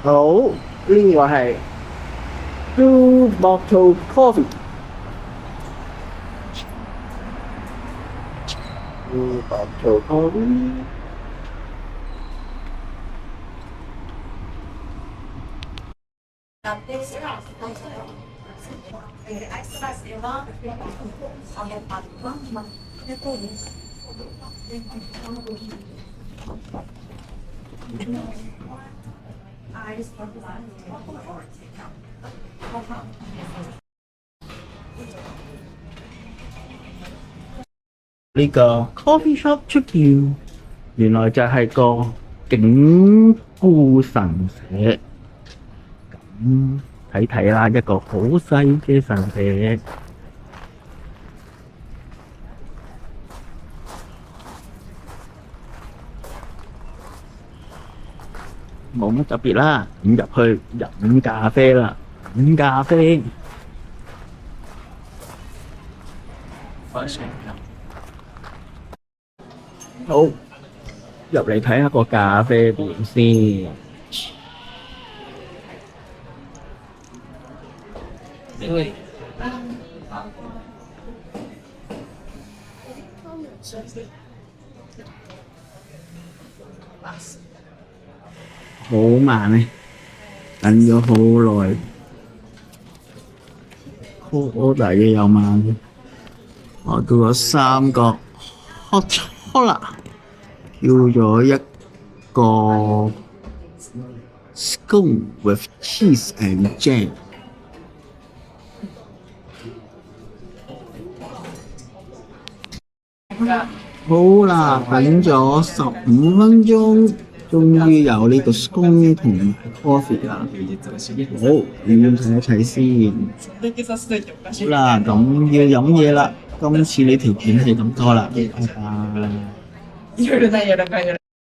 好，另外係 two bottle coffee。two bottle coffee。呢個 coffee shop 出現，原來就係個景富神社。咁睇睇啦，一個好細嘅神社。冇乜特別啦，咁入去飲咖啡啦，飲咖啡。好，入嚟睇下個咖啡店先。好慢咧，等咗好耐。order 嘅又慢，我叫咗3個 hot chocolate，叫咗一個 scone with cheese and jam。好啦，等咗15分鐘，終於有呢個 scone 同埋 coffee 啦。好，咁睇一睇先。好啦，咁要飲嘢啦。今次你條件係咁多啦，拜拜。